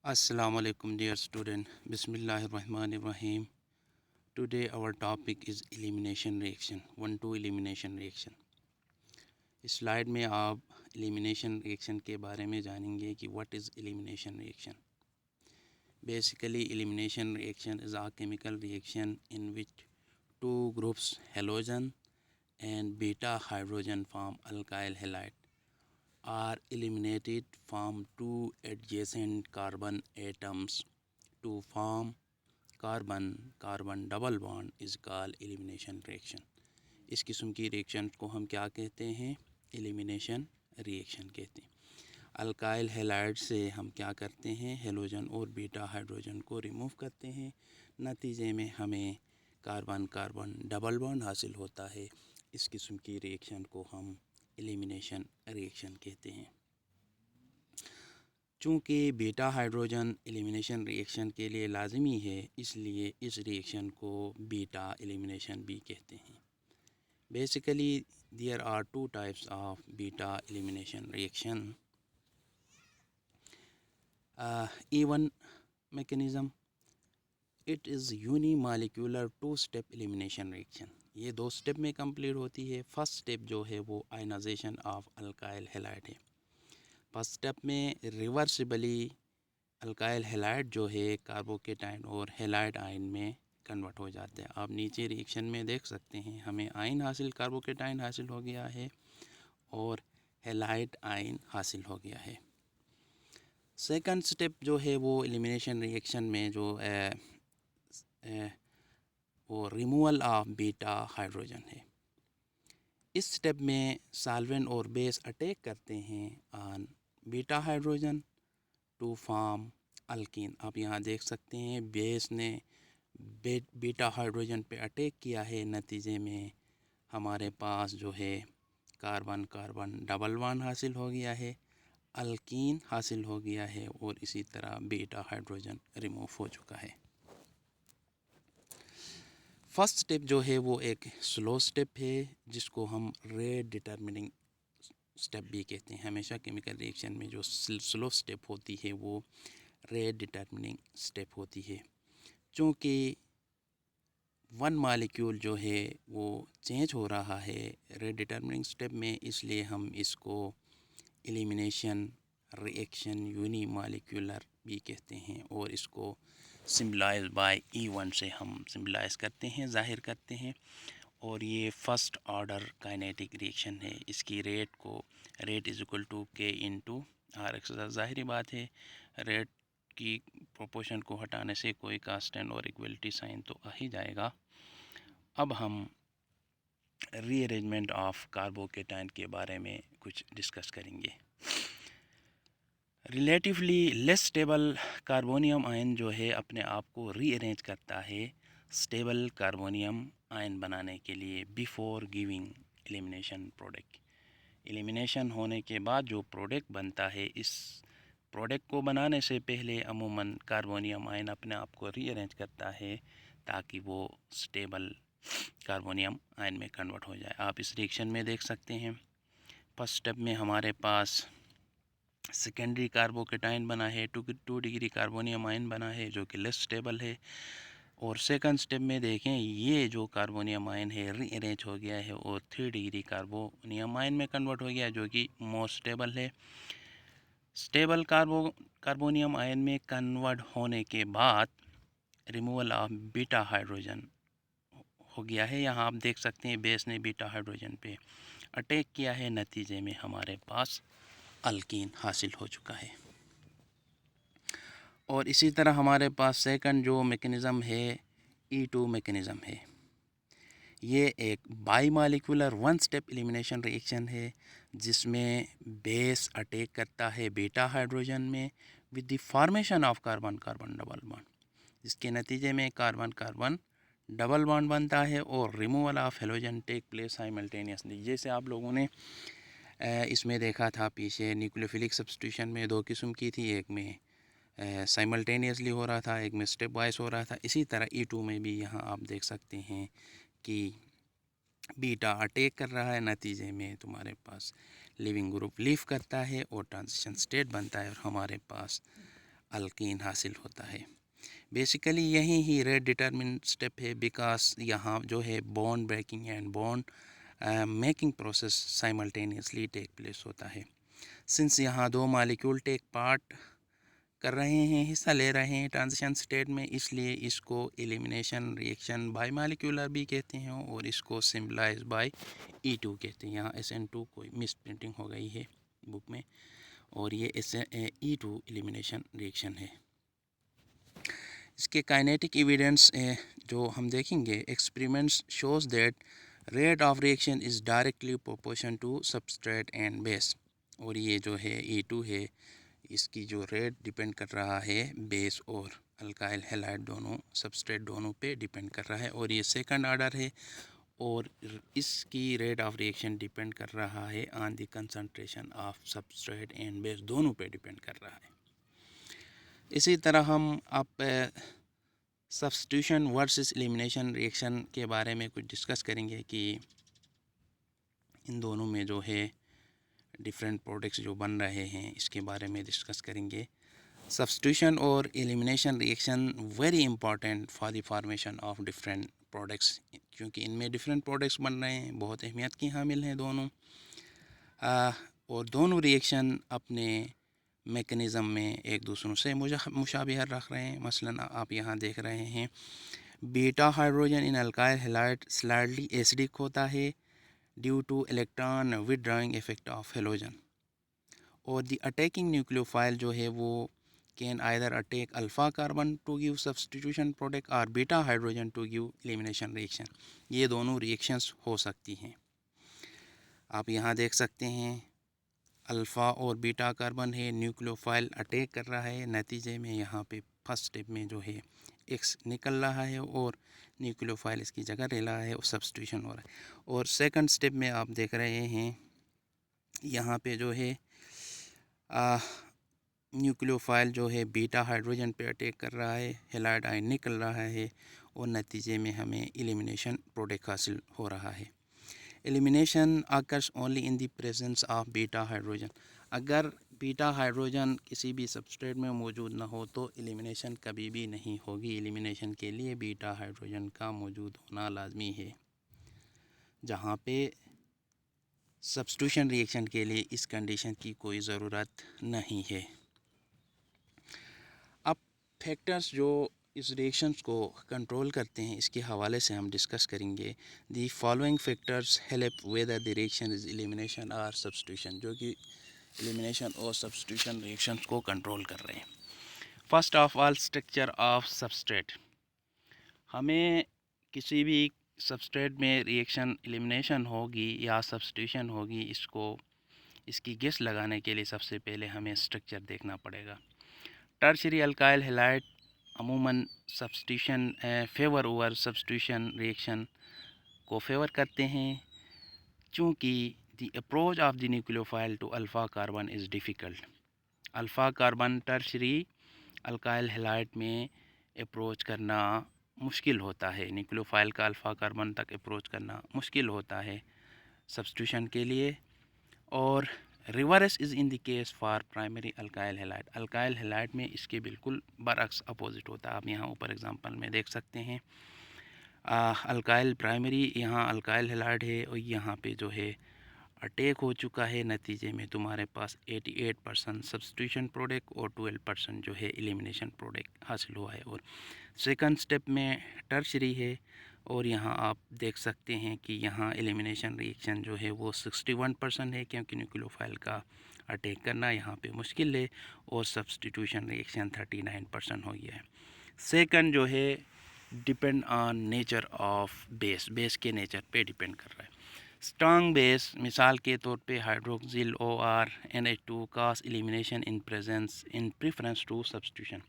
Assalamu alaikum dear student. Bismillahirrahmanirrahim. Today our topic is elimination reaction. 1-2 elimination reaction. इस slide में आप elimination reaction के बारे में जानेंगे कि what is elimination reaction. Basically elimination reaction is a chemical reaction in which two groups halogen and beta hydrogen form alkyl halide are eliminated from two adjacent carbon atoms to form carbon double bond is called elimination reaction. इस किस्म की reaction को हम क्या कहते हैं? Elimination reaction कहते हैं। अल्काइल हैलाइड से हम क्या करते हैं? हेलोजन और बीटा हाइड्रोजन को रिमूव करते हैं। नतीजे में हमें कार्बन डबल बॉन्ड हासिल होता है। इस किस्म की रिएक्शन को हम एलिमिनेशन रिएक्शन कहते हैं। चूँकि बीटा हाइड्रोजन एलिमिनेशन रिएक्शन के लिए लाजमी है, इसलिए इस रिएक्शन को बीटा एलिमिनेशन भी कहते हैं। Basically there are two types of beta elimination reaction. E1 mechanism, it is unimolecular two step elimination reaction. ये दो स्टेप में कंप्लीट होती है। फर्स्ट स्टेप जो है वो आयनाइजेशन ऑफ अल्काइल हैलाइड है। फर्स्ट स्टेप में रिवर्सिबली अल्काइल हैलाइड जो है कार्बोकेटाइन और हैलाइड आयन में कन्वर्ट हो जाते हैं। आप नीचे रिएक्शन में देख सकते हैं, हमें आयन हासिल कार्बोकेटाइन हासिल हो गया है और हैलाइड आयन हासिल हो गया है। सेकंड स्टेप जो है वो एलिमिनेशन रिएक्शन में जो वो रिमूवल ऑफ बीटा हाइड्रोजन है। इस स्टेप में सॉल्वेंट और बेस अटैक करते हैं on beta hydrogen to form alkene. आप यहाँ देख सकते हैं बेस ने बीटा हाइड्रोजन पे अटैक किया है। नतीजे में हमारे पास जो है कार्बन डबल बॉन्ड हासिल हो गया है, अल्कीन हासिल हो गया है और इसी तरह बीटा हाइड्रोजन रिमूव हो चुका है। फर्स्ट स्टेप जो है वो एक स्लो स्टेप है जिसको हम रेट डिटर्मिनिंग स्टेप भी कहते हैं। हमेशा केमिकल रिएक्शन में जो स्लो स्टेप होती है वो रेट डिटर्मिनिंग स्टेप होती है। चूँकि वन मॉलिक्यूल जो है वो चेंज हो रहा है रेट डिटर्मिनिंग स्टेप में, इसलिए हम इसको एलिमिनेशन रिएक्शन यूनिमॉलिक्यूलर भी कहते हैं और इसको सिम्बलाइज बाय E1 से हम सिम्बलाइज करते हैं, ज़ाहिर करते हैं। और ये फर्स्ट ऑर्डर काइनेटिक रिएक्शन है। इसकी rate is equal to K into R X. ज़ाहिरी बात है रेट की प्रोपोर्शन को हटाने से कोई कांस्टेंट और इक्वलिटी साइन तो आ ही जाएगा। अब हम रीअरेंजमेंट ऑफ कार्बोकेटाइन के बारे में कुछ डिस्कस करेंगे। Relatively less stable carbonium ion जो है अपने आप को रीअरेंज करता है स्टेबल कार्बोनियम आयन बनाने के लिए before giving elimination product. Elimination होने के बाद जो प्रोडक्ट बनता है, इस प्रोडक्ट को बनाने से पहले अमूमन कार्बोनियम आयन अपने आप को रीअरेंज करता है ताकि वो स्टेबल कार्बोनियम आयन में कन्वर्ट हो जाए। आप इस रिएक्शन में देख सकते हैं फर्स्ट स्टेप में हमारे पास सेकेंडरी कार्बोकेटाइन बना है, 2 डिग्री कार्बोनियम आयन बना है जो कि लेस स्टेबल है। और सेकंड स्टेप में देखें ये जो कार्बोनियम आयन है रीअरेंज हो गया है और 3 डिग्री कार्बोनियम आयन में कन्वर्ट हो गया है जो कि मोर स्टेबल है। स्टेबल कार्बोनियम आयन में कन्वर्ट होने के बाद रिमूवल ऑफ बीटा हाइड्रोजन हो गया है। यहाँ आप देख सकते हैं बेस ने बीटा हाइड्रोजन पे अटैक किया है, नतीजे में हमारे पास अल्कीन हासिल हो चुका है। और इसी तरह हमारे पास सेकंड जो मैकेनिज़्म है E2 मैकेनिज़्म है। ये एक bimolecular one step elimination reaction है जिसमें बेस अटैक करता है बीटा हाइड्रोजन में with the formation of carbon double bond, जिसके नतीजे में कार्बन डबल बॉन्ड बनता है और removal of halogen take place simultaneously. जैसे आप लोगों ने इसमें देखा था पीछे न्यूक्लियोफिलिक सब्स्टिट्यूशन में दो किस्म की थी, एक में साइमल्टेनियसली हो रहा था, एक में स्टेप वाइज हो रहा था। इसी तरह E2 में भी यहाँ आप देख सकते हैं कि बीटा अटैक कर रहा है, नतीजे में तुम्हारे पास लिविंग ग्रुप लीव करता है और ट्रांजिशन स्टेट बनता है और हमारे पास अल्कीन हासिल होता है। बेसिकली यही ही रेट डिटरमिन स्टेप है, बिकॉज यहाँ जो है bond breaking and bond making process simultaneously take place होता है। सिंस यहाँ दो मालिक्यूल टेक पार्ट कर रहे हैं, हिस्सा ले रहे हैं ट्रांजिशन स्टेट में, इसलिए इसको एलिमिनेशन रिएक्शन बाई मालिक्यूलर भी कहते हैं और इसको सिम्बलाइज बाय E2 कहते हैं। यहाँ SN2 कोई मिस प्रिंटिंग हो गई है बुक में, और ये E2 एलिमिनेशन रिएक्शन है। इसके काइनेटिक एविडेंस जो हम देखेंगे, experiments shows that rate of reaction is directly proportion to substrate and base. और ये जो है E2 है, इसकी जो रेट डिपेंड कर रहा है बेस और अल्काइल हैलाइड दोनों सबस्ट्रेट दोनों पे डिपेंड कर रहा है, और ये सेकंड ऑर्डर है और इसकी रेट ऑफ रिएक्शन डिपेंड कर रहा है on the concentration of substrate and base, दोनों पे डिपेंड कर रहा है। इसी तरह हम अब सब्स्टिट्यूशन वर्सेस एलिमिनेशन रिएक्शन के बारे में कुछ डिस्कस करेंगे कि इन दोनों में जो है डिफरेंट प्रोडक्ट्स जो बन रहे हैं, इसके बारे में डिस्कस करेंगे। सब्स्टिट्यूशन और elimination reaction very important for the formation of different products, क्योंकि इनमें डिफरेंट प्रोडक्ट्स बन रहे हैं, बहुत अहमियत की हामिल हैं दोनों। और दोनों रिएक्शन अपने मेकनिज़म में एक दूसरों से मुशाबिहत रख रहे हैं। मसलन आप यहाँ देख रहे हैं beta hydrogen in alkyl halide slightly acidic होता है due to electron withdrawing effect of halogen, और द अटैकिंग न्यूक्लियोफाइल जो है वो can either attack alpha carbon to give substitution product और beta hydrogen to give elimination reaction. ये दोनों reactions हो सकती हैं। आप यहाँ देख सकते हैं अल्फ़ा और बीटा कार्बन है, न्यूक्लियोफाइल अटैक कर रहा है, नतीजे में यहाँ पे फर्स्ट स्टेप में जो है X निकल रहा है और न्यूक्लियोफाइल इसकी जगह ले रहा है और सब्स्टिट्यूशन हो रहा है। और सेकंड स्टेप में आप देख रहे हैं यहाँ पे जो है न्यूक्लियोफाइल जो है बीटा हाइड्रोजन पे अटैक कर रहा है, हैलाइड आयन निकल रहा है और नतीजे में हमें एलिमिनेशन प्रोडक्ट हासिल हो रहा है। Elimination occurs only in the presence of beta hydrogen. अगर बीटा हाइड्रोजन किसी भी सबस्ट्रेट में मौजूद ना हो तो एलिमिनेशन कभी भी नहीं होगी। एलिमिनेशन के लिए बीटा हाइड्रोजन का मौजूद होना लाजमी है, जहाँ पे सब्स्टिट्यूशन रिएक्शन के लिए इस कंडीशन की कोई ज़रूरत नहीं है। अब फैक्टर्स जो इस रिएक्शंस को कंट्रोल करते हैं, इसके हवाले से हम डिस्कस करेंगे। The following factors help whether the reaction is elimination और सब्स्टिट्यूशन, जो कि एलिमिनेशन और सब्स्टिट्यूशन रिएक्शंस को कंट्रोल कर रहे हैं। First of all, structure of substrate. हमें किसी भी सबस्ट्रेट में रिएक्शन एलिमिनेशन होगी या सब्स्टिट्यूशन होगी, इसकी गेस लगाने के लिए सबसे पहले हमें स्ट्रक्चर देखना पड़ेगा। टर्शियरी अल्काइल हैलाइड अमूमन substitution favour over substitution reaction को फेवर करते हैं, चूँकि the approach of the nucleophile to alpha carbon is difficult. Alpha carbon tertiary alkyl halide में अप्रोच करना मुश्किल होता है, न्यूक्लियोफाइल का अल्फ़ा कार्बन तक अप्रोच करना मुश्किल होता है सब्स्टिट्यूशन के लिए। और reverse is in the case for primary alkyl halide. Alkyl halide में इसके बिल्कुल बरअक्स अपोजिट होता है। आप यहाँ ऊपर एग्जांपल में देख सकते हैं अल्काइल प्राइमरी, यहाँ अल्काइल हैलाइड है और यहाँ पे जो है अटैक हो चुका है, नतीजे में तुम्हारे पास 88% सब्स्टिट्यूशन प्रोडक्ट और 12% जो है एलिमिनेशन प्रोडक्ट हासिल हुआ है। और सेकंड स्टेप में टर्शियरी है और यहाँ आप देख सकते हैं कि यहाँ एलिमिनेशन रिएक्शन जो है वो 61% है, क्योंकि न्यूक्लियोफाइल का अटैक करना यहाँ पे मुश्किल है, और सब्स्टिट्यूशन रिएक्शन 39% हो गया है। सेकंड जो है depend on nature of base के नेचर पे डिपेंड कर रहा है। स्ट्रॉन्ग बेस, मिसाल के तौर पे hydroxyl OR NH2 causes elimination in preference to substitution.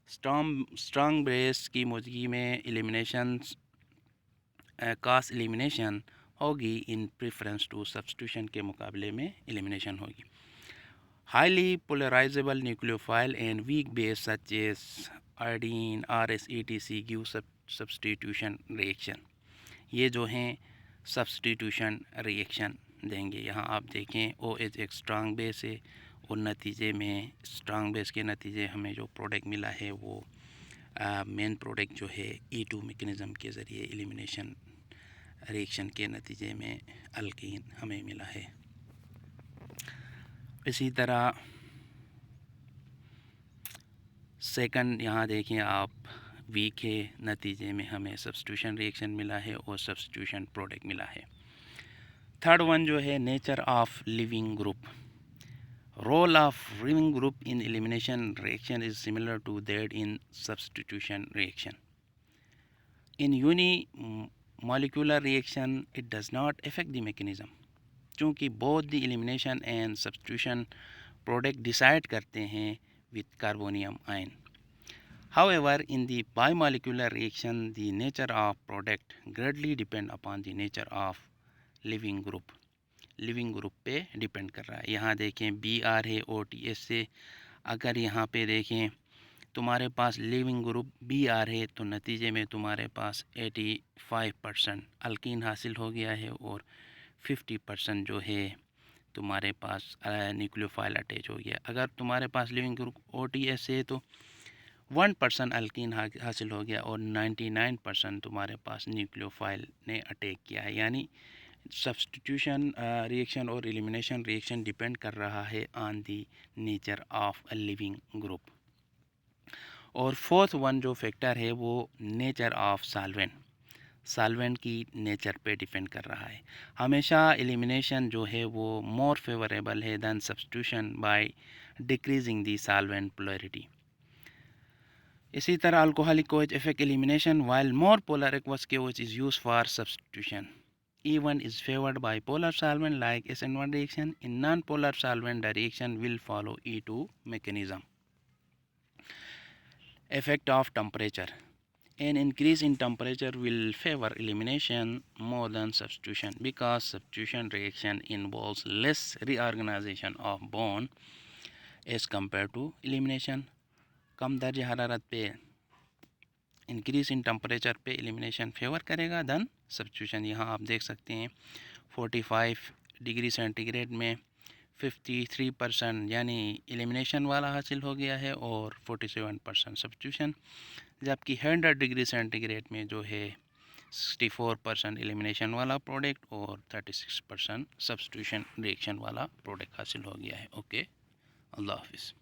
Strong base की मौजूदगी में एलिमिनेशन कास एलिमिनेशन होगी इन प्रेफरेंस टू सब्स्टिट्यूशन के मुकाबले में एलिमिनेशन होगी। Highly polarisable nucleophile and weak base such as iodine RS ETC give substitution reaction. ये जो हैं सब्स्टिट्यूशन रिएक्शन देंगे। यहाँ आप देखें OH एक स्ट्रॉन्ग बेस है और नतीजे में स्ट्रांग बेस के नतीजे हमें जो प्रोडक्ट मिला है वो मेन प्रोडक्ट जो है E2 मैकेनिज़्म के ज़रिए एलिमिनेशन रिएक्शन के नतीजे में अल्कीन हमें मिला है। इसी तरह सेकंड यहाँ देखें आप, वीक है, नतीजे में हमें सब्स्टिट्यूशन रिएक्शन मिला है और सब्स्टिट्यूशन प्रोडक्ट मिला है। थर्ड वन जो है nature of leaving group. Role of leaving group in elimination reaction is similar to that in substitution reaction. In uni molecular reaction it does not affect the mechanism, क्योंकि both the elimination and substitution product decide करते हैं with carbonium ion. However, in the bimolecular reaction the nature of product greatly depend upon the nature of living group. Leaving group पे depend कर रहा है। यहाँ देखें BR है OTS से, अगर यहाँ पे देखें तुम्हारे पास लिविंग ग्रुप BR है तो नतीजे में तुम्हारे पास 85% अल्कीन हासिल हो गया है और 50% जो है तुम्हारे पास न्यूक्लियोफाइल अटैच हो गया। अगर तुम्हारे पास लिविंग ग्रुप OTS है तो 1% अल्कीन हासिल हो गया और 99% तुम्हारे पास न्यूक्लियोफाइल ने अटैक किया है। यानी सब्स्टिट्यूशन रिएक्शन और एलिमिनेशन रिएक्शन डिपेंड कर रहा है on the nature of a leaving group. और फोर्थ वन जो फैक्टर है वो नेचर ऑफ सॉल्वेंट की नेचर पे डिपेंड कर रहा है। हमेशा एलिमिनेशन जो है वो मोर फेवरेबल है than substitution by decreasing the solvent polarity. इसी तरह alcoholic OH affect elimination while more polar aqueous OH is used for substitution. E1 is favored by polar solvent like SN1 reaction. In non-polar solvent the reaction will follow E2 mechanism. Effect of temperature. An increase in temperature will favor elimination more than substitution because substitution reaction involves less reorganization of bond as compared to elimination. कम दर्ज हरारत पे increase in temperature पे elimination favour करेगा then substitution. यहाँ आप देख सकते हैं 45 डिग्री सेंटीग्रेड में 53% यानी एलिमिनेशन वाला हासिल हो गया है और 47% सब्स्टिट्यूशन, जबकि 100 डिग्री सेंटीग्रेड में जो है 64% एलिमिनेशन वाला प्रोडक्ट और 36% सब्स्टिट्यूशन रिएक्शन वाला प्रोडक्ट हासिल हो गया है। ओके, अल्लाह हाफिज़।